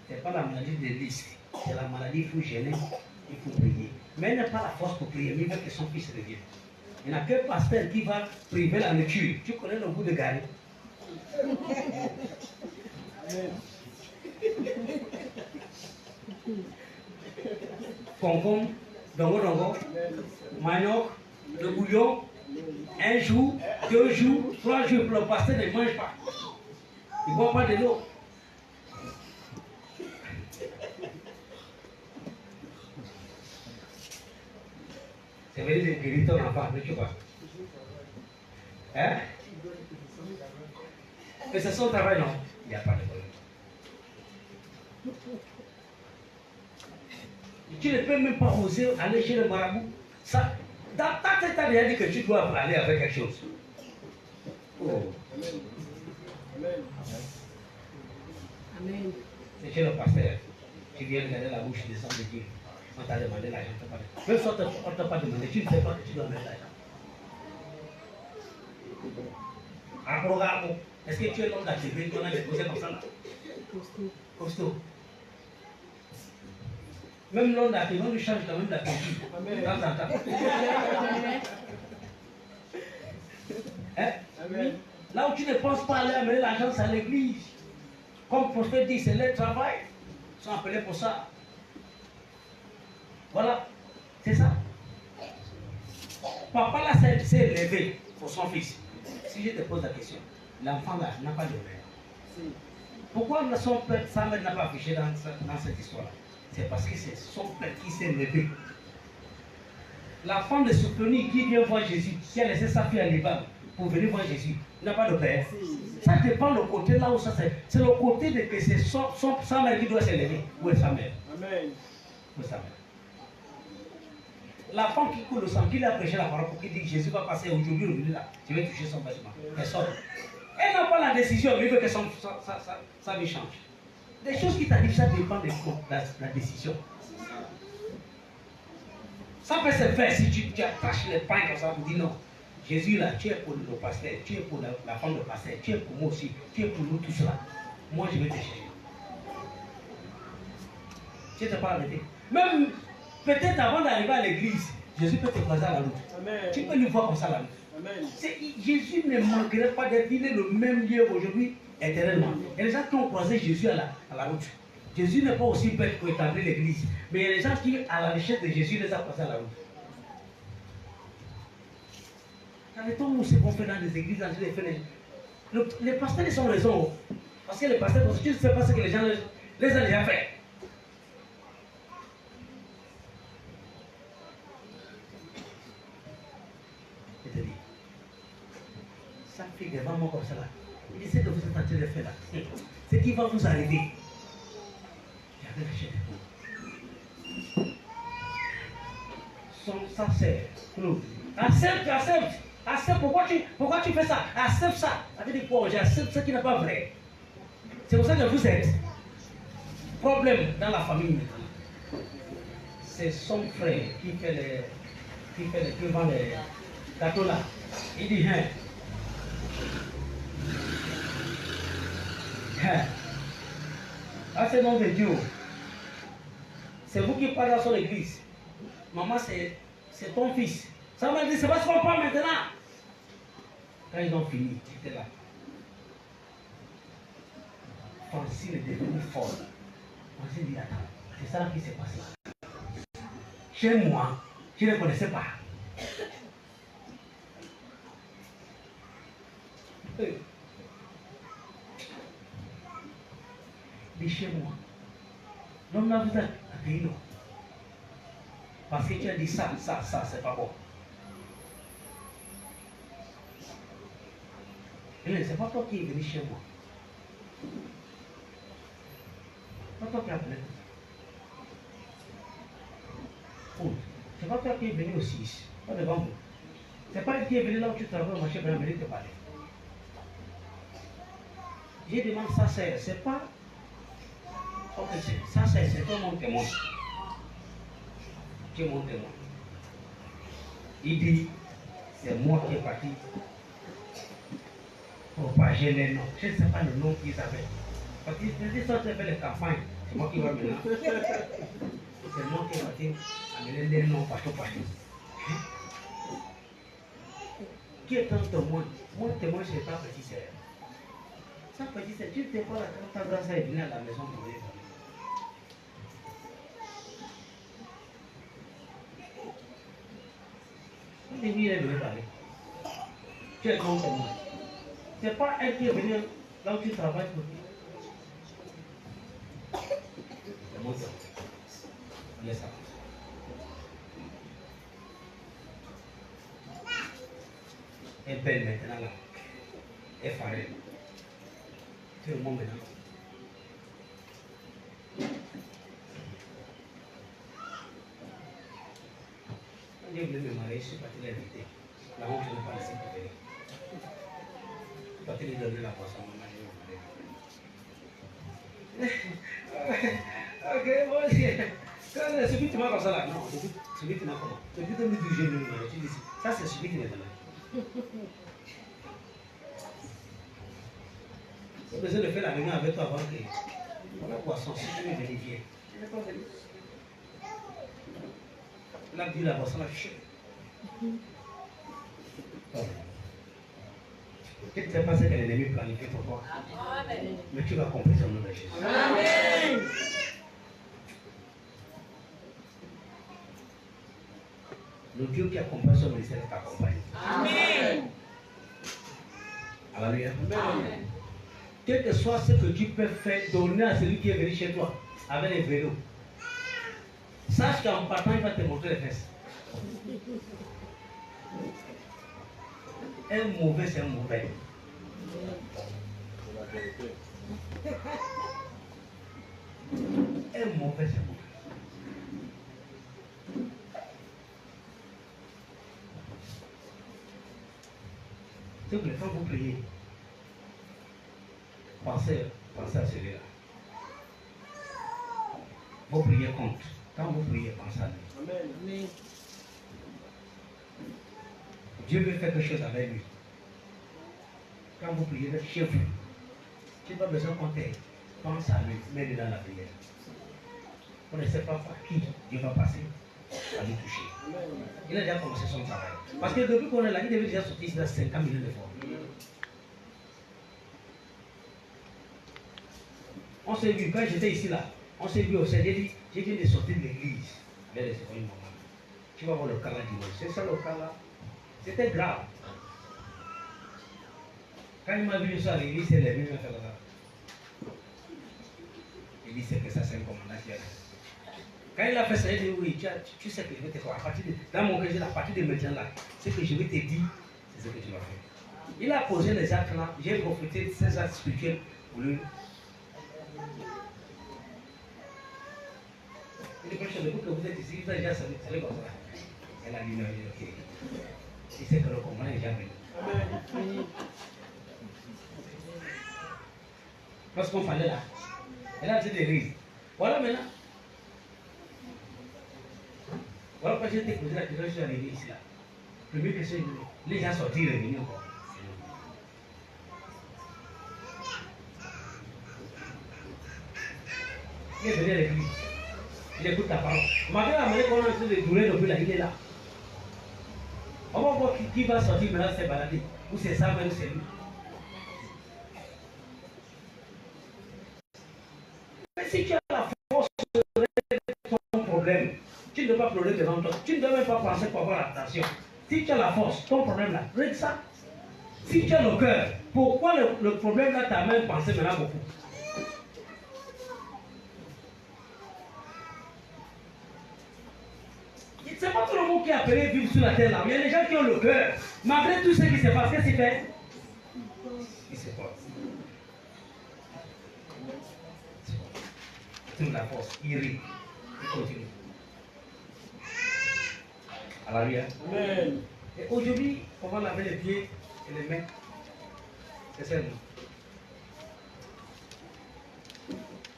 Ce n'est pas la maladie de l'église. C'est la maladie, il faut gêner, il faut prier. Mais il n'a pas la force pour prier, mais il veut que son fils revienne. Il n'y a qu'un pasteur qui va priver la nature. Tu connais le goût de Gary? Concombre, dongo, manioc, le bouillon, 1 jour, 2 jours, 3 jours, le pasteur ne mange pas. Il ne boit pas de l'eau. C'est venu de guérir ton enfant, mais tu vois. Hein? Mais c'est son travail, non? Il n'y a pas de problème. Tu ne peux même pas oser aller chez le marabout. Ça, dans ta tête, tu as déjà dit que tu dois aller avec quelque chose. Oh. Amen. C'est chez le pasteur. Tu viens regarder la bouche des hommes de Dieu. On t'a demandé l'argent. Même si on ne t'a pas demandé, tu ne sais pas que tu dois mettre l'argent. Regarde, est-ce que tu es l'homme d'activité qu'on a déposé comme ça là? Costaud. Même l'homme d'activité, on lui change quand même d'activité. Dans un temps. Hein? Amen. Là où tu ne penses pas aller amener l'argent, c'est à l'église. Comme le prophète dit, c'est leur travail. Ils sont appelés pour ça. Voilà, c'est ça. Papa là s'est levé pour son fils. Si je te pose la question, l'enfant là n'a pas de mère. Pourquoi son père, sa mère n'a pas affiché dans cette histoire-là? C'est parce que c'est son père qui s'est levé. La femme de Sophronie qui vient voir Jésus, qui a laissé sa fille à Liban pour venir voir Jésus, n'a pas de père. Ça dépend le côté là où ça c'est le côté de que c'est sa mère qui doit se lever. Où est sa mère? Amen. Où est sa mère? La femme qui coule le sang, qui l'a prêché la parole pour qu'il dise Jésus va passer aujourd'hui, aujourd'hui là, je vais toucher son bâtiment. Elle sort. Elle n'a pas la décision, elle veut que sa vie change. Des choses qui t'arrivent, ça dépend de la décision. Ça peut se faire si tu attaches les pains comme ça pour dire non. Jésus là, tu es pour le pasteur, tu es pour la femme de pasteur, tu es pour moi aussi, tu es pour nous tous là. Moi je vais te chercher. Tu n'es pas arrêté. Même peut-être avant d'arriver à l'église, Jésus peut te croiser à la route. Amen. Tu peux lui voir comme ça à la route. Amen. Jésus ne manquerait pas d'être, il est le même lieu aujourd'hui éternellement. Il y a des gens qui ont croisé Jésus à la route. Jésus n'est pas aussi bête pour établir l'église. Mais il y a des gens qui, à la recherche de Jésus, les ont croisés à la route. Dans les temps où c'est qu'on fait dans les églises, les pasteurs, ils ont raison. Parce que les pasteurs, tu ne sais pas ce que les gens les ont déjà fait. Je te dis, ça fait devant moi comme ça là. Il essaie de vous tenter de faire là. Ce qui va vous arriver. J'avais lâché des mots. Ça c'est Claude. Accepte, accepte. Accepte. Pourquoi tu fais ça? Accepte ça. Ça veut dire quoi? J'accepte ce qui n'est pas vrai. C'est pour ça que vous êtes. Problème dans la famille maintenant. C'est son frère qui vend les gâteaux là. Il dit, hein. Ah, c'est nom de Dieu. C'est vous qui parlez dans son église. Maman, c'est ton fils. Ça m'a dit, c'est pas ce qu'on parle maintenant. Quand ils ont fini, j'étais là. Francine est devenue folle. Francine dit, attends, c'est ça qui s'est passé. Chez moi, je ne connaissais pas. Mais chez moi, l'homme là vous a accueilli, non? Parce que tu as dit ça, c'est pas bon. C'est pas toi qui es venu chez moi. C'est pas toi qui as appelé. C'est pas toi qui es venu au 6. Pas devant vous. C'est pas elle qui est venu là où tu travailles au marché pour venir te parler. Je demande ça, c'est pas. Ok, ça c'est toi mon témoin. Tu es mon témoin. Il dit, c'est moi qui est parti propager les noms. Je ne sais pas le nom qu'ils avaient. Parce qu'ils disaient, ça tu fait les campagnes, c'est moi qui vais maintenant. C'est moi qui est parti amener les noms partout. Hein? Qui est ton témoin? Mon témoin, c'est ta petite sœur. Sa petite sœur, tu ne sais pas quand ta grande sœur est venue à la maison pour les familles. Et lui, il est venu parler. Tu es ton témoin. C'est pas elle qui est venue là où tu travailles pour lui. C'est mon témoin. Laisse ça. est belle maintenant là. Effarée. Tu es le monde maintenant. Quand Dieu voulait me marier, je suis parti l'inviter. La honte ne pas laisser pour venir. Je suis parti lui donner la boisson à maman. Ok, moi aussi. Celui qui m'a comme ça là, non, celui qui m'a comment? Celui qui m'a dit je lui tu dis, ça c'est celui qui m'a donné. J'ai besoin de faire la réunion avec toi avant que la boisson, si tu veux venir, viens. Je ne vais pas venir. Là, dit la boisson, là, chut. Tu ne sais pas ce que l'ennemi planifie pour toi. Mais tu vas comprendre au nom de Jésus. Amen. Le Dieu qui accompagne son ministère t'accompagne. Amen. Alléluia. Amen. Quel que soit ce que tu peux faire, donner à celui qui est venu chez toi avec les vélos. Sache qu'en partant, il va te montrer les fesses. Un mauvais, c'est un mauvais. Un mauvais, c'est un mauvais. C'est que quand vous priez, pensez à celui-là. Vos prières comptent. Quand vous priez, pensez à lui. Amen. Dieu veut faire quelque chose avec lui. Quand vous priez chez vous, tu n'as pas besoin qu'on t'aide. Pense à lui, mets-le dans la prière. On ne sait pas par qui Dieu va passer à lui toucher. Il a déjà commencé son travail. Parce que depuis qu'on est là, il devait déjà sortir ici dans 50 millions de fois. On s'est vu, quand j'étais ici là, on s'est vu au CDD, j'ai viens de sortir de l'église. Vers les secondes moments. Tu vas voir le cas là dimanche. C'est ça le cas là. C'était grave. Quand il m'a vu ça à l'église, il s'est levé, il m'a fait là. Il dit c'est que ça c'est un commandant qui a fait. Quand il a fait ça, il dit oui, tu sais que je vais te faire. Dans mon cœur, à partir de maintenant là, ce que je vais te dire, c'est ce que tu vas faire. Il a posé les actes là, j'ai profité de ces actes spirituels pour lui. Il dit que vous êtes ici, vous avez déjà salué comme ça. Elle a dit non, ok. Il sait que le commandant est déjà venu. Lorsqu'on parlait là, elle a dit des rires. Voilà maintenant. Voilà pourquoi j'ai été posé la question, je suis arrivé ici là. Première question, les gens sortis, ils reviennent encore. Il est venu à l'église. Il écoute ta parole. Malgré la manière qu'on a essayé de durer depuis là, il est là. On va voir qui va sortir maintenant se balader. Ou c'est ça même, c'est lui. Mais si tu as la force de régler ton problème, tu ne dois pas pleurer devant toi. Tu ne dois même pas penser pour avoir l'attention. Si tu as la force, ton problème là, règle ça. Si tu as le cœur, pourquoi le problème là t'a même pensé maintenant beaucoup? C'est pas tout le monde qui a appelé vivre sur la terre là, mais il y a des gens qui ont le cœur. Malgré tout ce qui se passe, qu'est-ce qu'il fait? Il se passe. Il trouve la force, il rit, il continue. Alléluia. Amen. Et aujourd'hui, on va laver les pieds et les mains. C'est ça, non?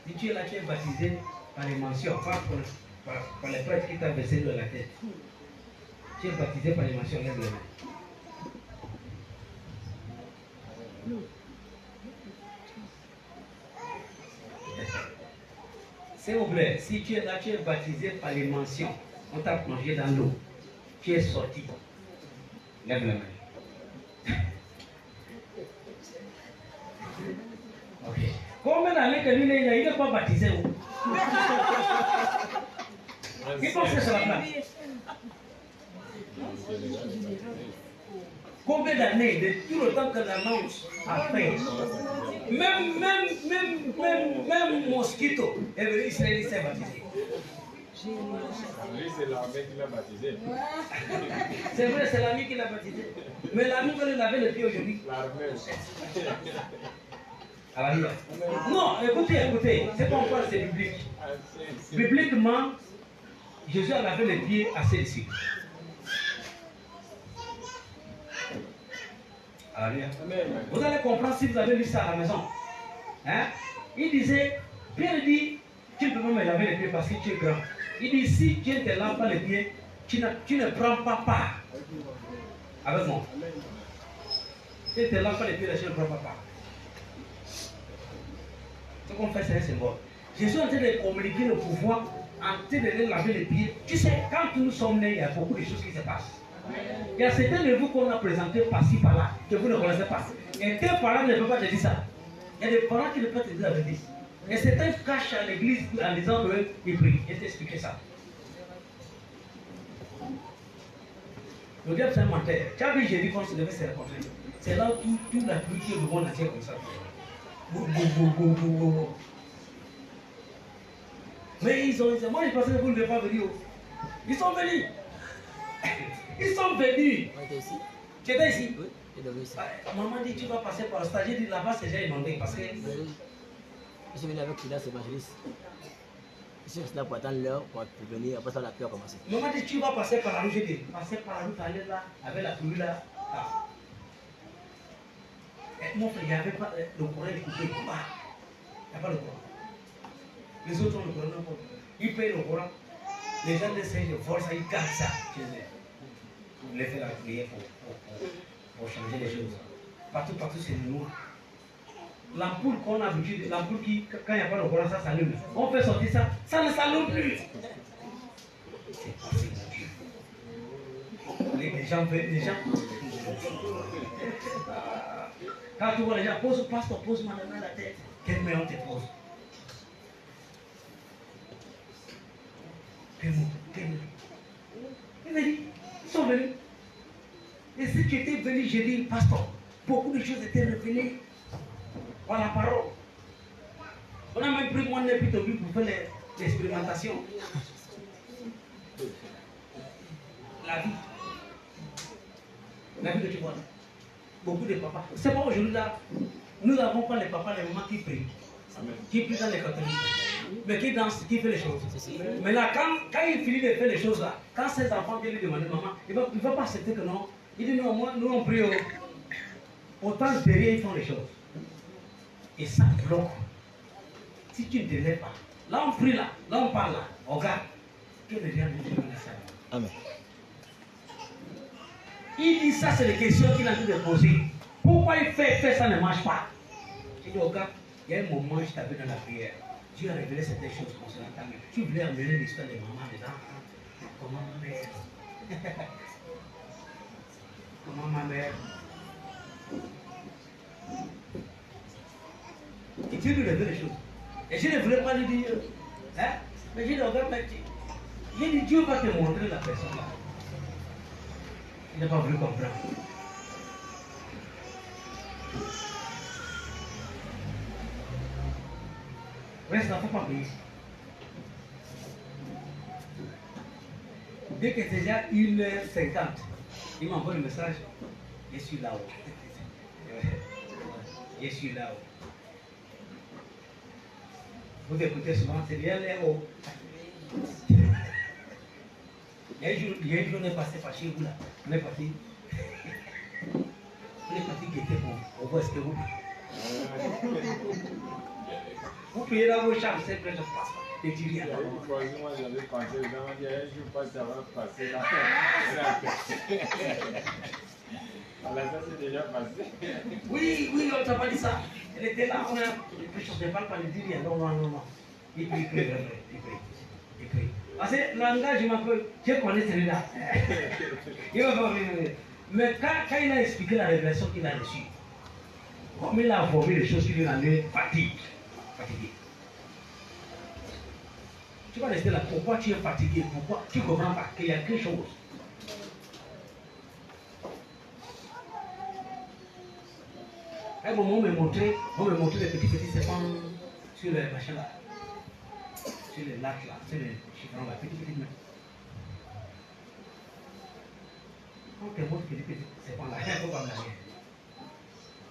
Si tu es là, tu es baptisé par les mentions, pas par les prêtres qui t'ont versé dans la tête. Tu es baptisé par les mentions, lève les mains. S'il vous plaît, si tu es là, tu es baptisé par les mentions, on t'a plongé dans l'eau, tu es sorti. Lève les mains. Ok. Combien d'années que lui, il n'est pas baptisé où? Il pense que c'est la place. Combien d'années, de tout le temps que l'annonce a fait, même mosquito est venu ici, il s'est baptisé. Lui, c'est l'armée qui l'a baptisé. C'est vrai, c'est l'ami qui l'a baptisé. Mais l'ami va lui laver les pieds aujourd'hui. Alléluia. Non, écoutez, c'est pas encore, c'est biblique. Bibliquement, Jésus a lavé les pieds à ses disciples. Alléluia. Vous allez comprendre si vous avez lu ça à la maison. Hein? Il disait, Pierre dit, tu ne peux pas me laver les pieds parce que tu es grand. Il dit, si Dieu ne te lave pas les pieds, tu ne prends pas part avec moi. Si tu ne te laves pas les pieds, tu ne prends pas part. Ce qu'on fait, c'est un symbole. Jésus est en train de communiquer le pouvoir, en train de les laver les pieds. Tu sais, quand nous sommes nés, il y a beaucoup de choses qui se passent. Il y a certains de vous qu'on a présentés par-ci, par-là, que vous ne connaissez pas. Et tes parents ne peuvent pas te dire ça. Il y a des parents qui ne peuvent pas te dire la vérité. Et certains cachent à l'église en disant qu'ils prient. Et t'expliquer ça. Le diable, c'est un menteur. Tu as vu Jésus quand il devait se rencontrer. C'est là où toute la culture du monde entier comme ça. Mais moi je pensais que vous ne devez pas venir. Ils sont venus. Ils sont venus. Tu étais ici? Oui, il est ici. Maman dit tu vas passer par le stade. J'ai dit là-bas c'est déjà inondé parce que. Je suis venu avec Silas Evangeliste. Je suis resté là pour attendre l'heure pour venir. Après ça, la pluie a commencé. Maman dit tu vas passer par la rue. J'ai dit passer par la rue, aller là, avec la pluie là. Ah. Mon frère, il n'y avait pas le courant est coupé. Il n'y a pas le courant. Les autres ont le courant. Ils payent le courant. Les gens essaient de force, ils gardent ça. Vous les faites la prière pour changer les choses. Partout, c'est noir. L'ampoule qu'on a habitué, l'ampoule qui, quand il n'y a pas de courant, ça s'allume. On fait sortir ça, ça ne s'allume plus. C'est passé, mon Dieu. Les gens veulent, les gens. Quand tu vois les gens, pasteur, pose-moi la main à la tête. Quelle main on te pose? Quel mot? Ils sont venus. Et si tu étais venu, j'ai dit, pasteur, beaucoup de choses étaient révélées par la parole. On a même pris mon épée pour faire l'expérimentation. La vie. La vie que tu vois là. Beaucoup de papas. C'est pas aujourd'hui là. Nous n'avons pas les papas, les mamans qui prient. Qui prient dans les catholiques. Mais qui dansent, qui fait les choses. Mais là, quand il finit de faire les choses là, quand ses enfants viennent lui demander maman, il ne va pas accepter que non. Il dit non, moi, nous on prie. Autant derrière ils font les choses. Et ça bloque. Si tu ne te lèves pas, là on prie là on parle là, regarde. Que le diable nous donne ça. Amen. Il dit ça, c'est les questions qu'il a envie de poser. Pourquoi il fait ça ne marche pas? Il dit, regarde, il y a un moment, je t'avais dans la prière. Dieu a révélé certaines choses concernant ta mère. Tu voulais amener l'histoire de maman, des enfants. Comment ma mère? Comment ma mère? Et Dieu lui révèle les choses. Et je ne voulais pas lui dire. Hein? Mais j'ai dit, regarde, j'ai dit, Dieu va te montrer la personne là. Il n'a pas voulu comprendre. Reste là, il ne faut pas payer. Dès que c'est déjà 1h50, il m'envoie le message. Je suis là-haut. Je suis là-haut. Vous écoutez souvent, c'est bien là-haut. Il y a une journée passée par chez vous là. On est parti. On est parti guetter pour voir ce que vous. Vous payez dans vos chambres, c'est que je passe pas. Et tu viens. Moi j'avais pensé, je ne pas ça va passer là. Voilà, ça c'est déjà passé. Oui, on t'a pas dit ça. Elle était là, on a. Je ne parle pas de dire rien. Non. Il prie. Parce que le langage, je connais celui-là. Il va pas venir. Mais quand il a expliqué la révélation qu'il a reçue, comme il a formé les choses qui lui rendaient fatigué. Tu vas rester là. Pourquoi tu es fatigué? Pourquoi tu ne comprends pas qu'il y a quelque chose? À un moment, on me montrait les petits serpents sur les machins là. Sur les lacs là, sur les chiffons là, petits mains. Quand tu montres que les petits serpents là, faut pas gagner.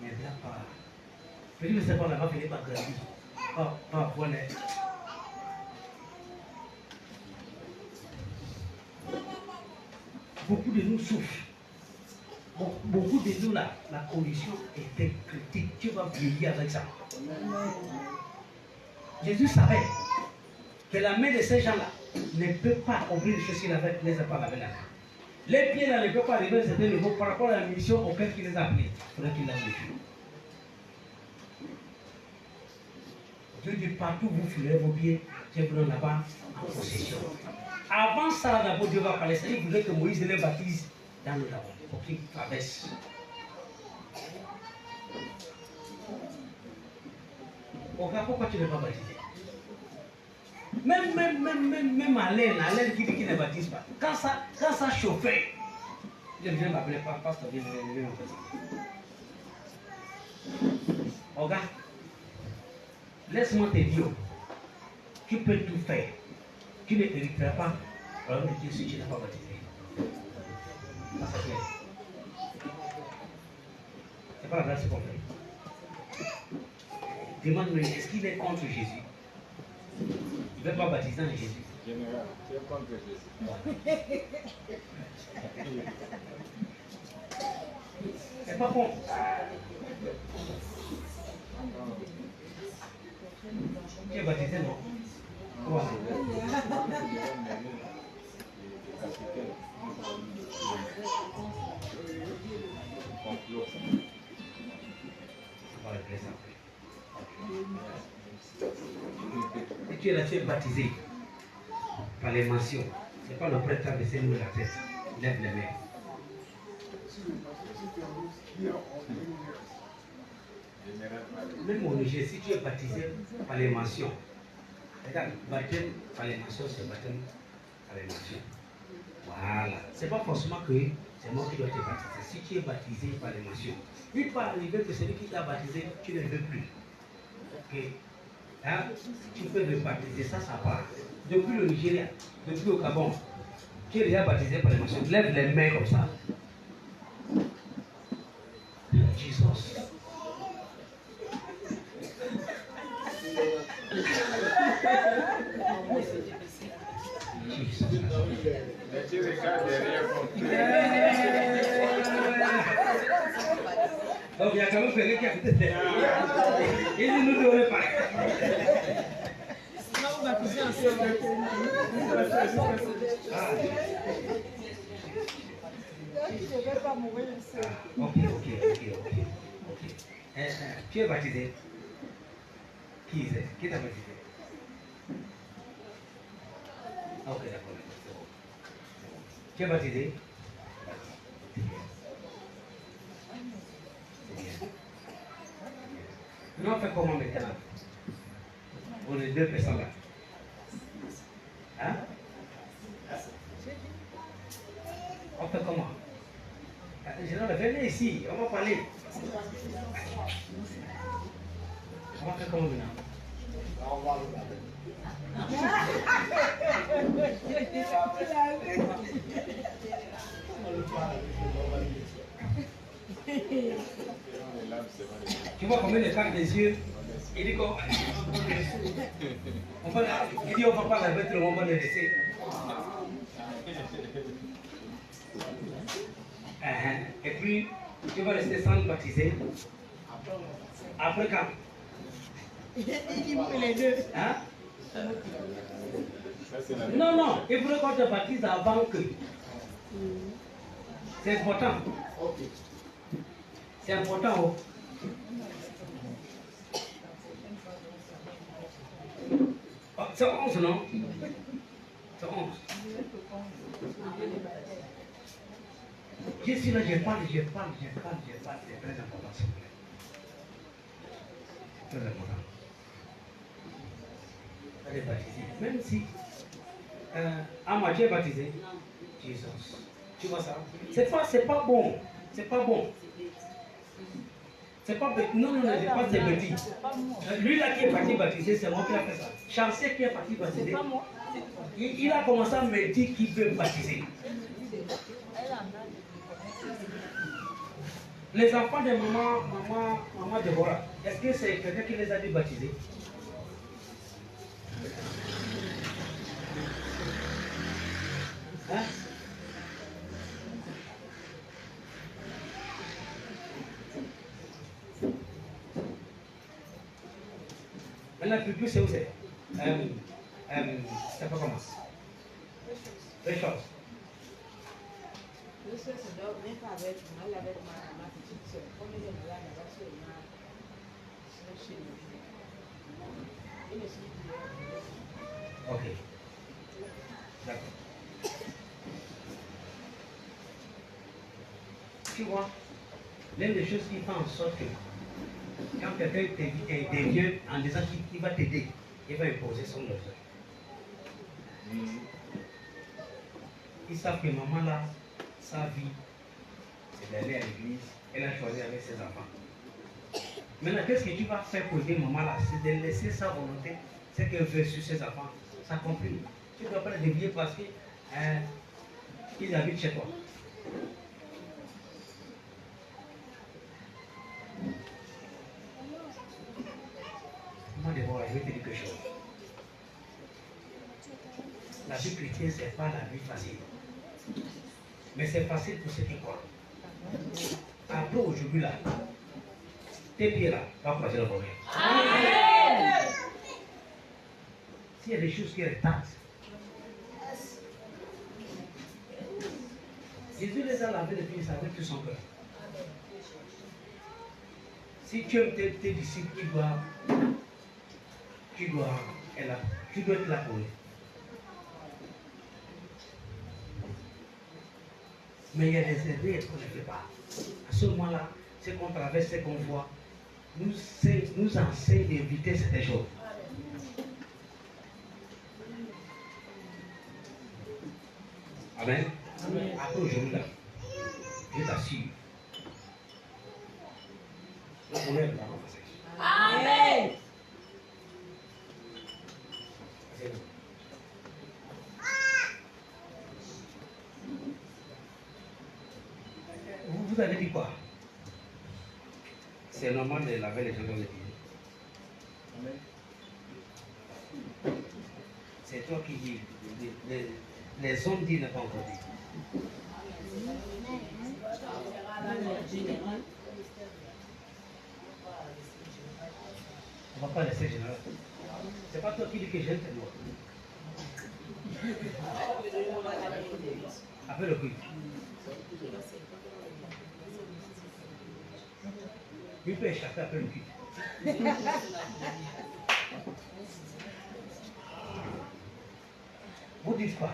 Mais là, pas. Petit, mais c'est pas, on n'a pas fini par grandir. Pas pour les. Beaucoup de nous souffrent. Beaucoup de nous, là, la condition était critique. Tu vas vieillir avec ça. Jésus savait que la main de ces gens-là ne peut pas ouvrir les choses s'il les a pas lavé la main. Les pieds là ne peuvent pas arriver à ce niveau par rapport à la mission auquel il les a appelés. Il faudrait qu'il lave les pieds. Dieu dit partout où vous foulez vos pieds, Dieu vous donne là-bas en possession. Avant ça, d'abord, Dieu va parler. C'est-à-dire qu'il voulait que Moïse les baptise dans le lavabo pour qu'ils traversent. Regarde, pourquoi tu ne vas pas baptiser? Même Alain qui dit qu'il ne baptise pas. Quand ça chauffait, je viens m'appeler pasteur, viens m'appeler. Regarde, laisse-moi te dire, tu peux tout faire. Tu ne hériteras pas alors de Dieu si tu n'as pas baptisé. Ça c'est clair. C'est pas la grâce qu'on fait. Demande-lui, est-ce qu'il est contre Jésus? Il ne veut pas baptiser en Jésus. Général, tu es contre Jésus. C'est pas bon. Tu es baptisé, non? Quoi? Et tu es là, tu es baptisé par les mentions. Ce n'est pas le prêtre qui a baissé nous la tête. Lève les mains. Même mon objet, si tu es baptisé par les mentions, regarde, baptême par les mentions, c'est baptême par les mentions. Voilà. Ce n'est pas forcément que c'est moi qui dois te baptiser. Si tu es baptisé par les mentions, il peut arriver que celui qui t'a baptisé, tu ne veux plus. Ok. Hein? Tu peux le baptiser, ça part. Depuis le Nigeria, depuis le Gabon, tu es déjà baptisé par les mentions. Lève les mains comme ça. Jesus. Mais tu regardes derrière ton donc il y a quand même quelqu'un qui a fait ça. Il dit nous devons pas. Sinon, on va pousser ensemble. Je ne vais pas mourir seul. Ok. Tu es baptisé. Qui c'est? Qui t'a baptisé? Ok, d'accord. Tu es baptisé? Nous on fait comment maintenant? On est deux personnes là. Hein? On fait comment? Général, venez ici, on va parler. On va faire comment maintenant? Tu vois combien de femmes des yeux? Il dit qu'on il dit on va pas laver tout le monde, on va le laisser. Et puis, tu vas rester sans baptiser. Après quand? Il dit pour les deux. Hein? Non, il faudrait qu'on te baptise avant que. C'est important. C'est important. Oh. Oh, c'est 11, non? C'est 11. Je suis là, je parle, c'est très important, s'il vous plaît. C'est très important. Elle est baptisée. Même si Ama, tu es baptisé. Jesus. Tu vois ça? C'est pas bon. C'est pas bon. C'est pas bêtise. Non, c'est pas des bêtises. Lui là qui est parti baptiser, c'est moi qui a fait ça. Chancel qui est parti baptiser. Il a commencé à me dire qu'il veut baptiser. Les enfants de maman Déborah, est-ce que c'est quelqu'un qui les a dû baptiser? Hein? Maintenant, plus c'est où c'est? Ça peut commencer. Deux choses. Je sais, c'est donc même pas avec ma petite soeur. Comme elle est malade, elle va se mettre chez nous. Il est suivi. Ok. D'accord. Tu vois, l'une des choses qui fait en sorte que quand quelqu'un devient en disant qu'il va t'aider, il va imposer son besoin. Ils savent que maman là, sa vie, c'est d'aller à l'église, elle a choisi avec ses enfants. Maintenant, qu'est-ce que tu vas faire pour aider maman là? C'est de laisser sa volonté, c'est qu'elle veut sur ses enfants, s'accomplir. Tu ne dois pas les dévier parce qu'ils habitent chez toi. Moi, d'abord, je vais te dire quelque chose. La vie chrétienne, ce n'est pas la vie facile. Mais c'est facile pour ceux qui croient. Après, aujourd'hui, là, tes pieds là, va croiser le bonheur. S'il y a des choses qui retardent, Jésus les a lavés les pieds avec tout son cœur. Si tu aimes tes disciples, tu dois être là pour eux. Mais il y a des erreurs qu'on ne fait pas. À ce moment-là, ce qu'on traverse, ce qu'on voit, nous enseigne d'éviter certaines choses. Amen. Amen. Après aujourd'hui, là, je t'assure, le bonheur va commencer. Amen. Vous avez dit quoi? C'est normal de laver les gens dans les pieds. C'est toi qui dis. Les hommes disent ne pas encore dit. On ne va pas laisser général. C'est pas toi qui dis que j'aime tes doigts. Après le culte. Il peut échapper après le culte. Vous dites quoi?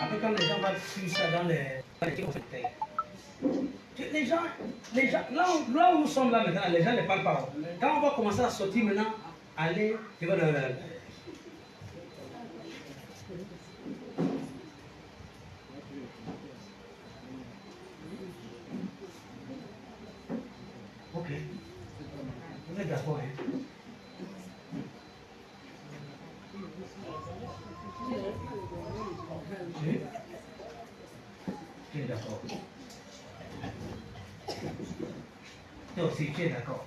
Après quand les gens vont suivre ça dans les là où nous sommes là maintenant, les gens ne parlent pas. Quand on va commencer à sortir maintenant, aller, tu vas ok. Vous êtes d'accord, hein? Oui? Tu es d'accord? Toi aussi, tu es d'accord?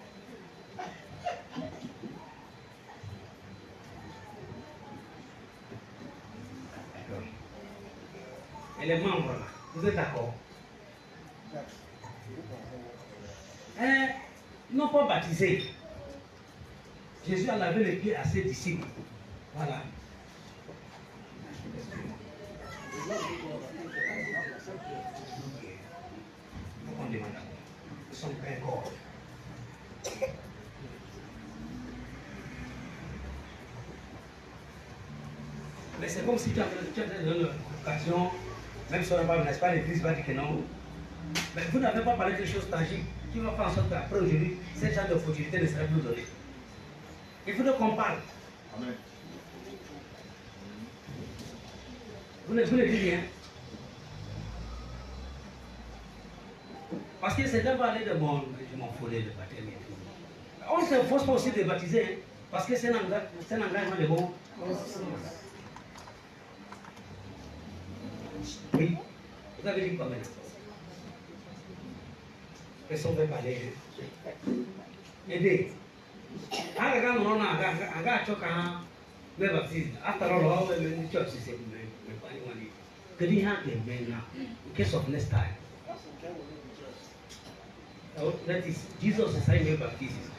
D'accord. Et les membres, là, vous êtes d'accord? Non pas baptisés. Jésus a lavé les pieds à ses disciples. Voilà. On demande. Ils sont très corps. Mais c'est comme si tu as donné l'occasion, même si on n'a pas, n'est-ce pas, l'église va dire que non. Mais vous n'avez pas parlé de choses tangibles qui vont faire en sorte qu'après aujourd'hui, ce genre d'opportunité ne sera plus donnée. Il faut qu'on parle. Amen. Vous ne dites rien. Parce que c'est d'abord aller de mon foyer de baptême et tout. On ne s'efforce pas aussi de baptiser, hein, parce que c'est un engagement de bon. Oui. Vous avez dit quoi maintenant? Personne ne veut parler. Aider. Quand on a un gars qui me baptise, after all, all the church is saying, could he have them now? In case of next time. Oh, that is, Jesus is saying me baptism.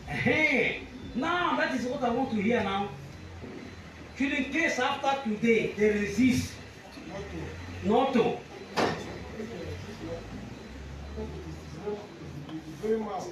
Hey, now that is what I want to hear now. Should in case after today they resist, not to. Very well.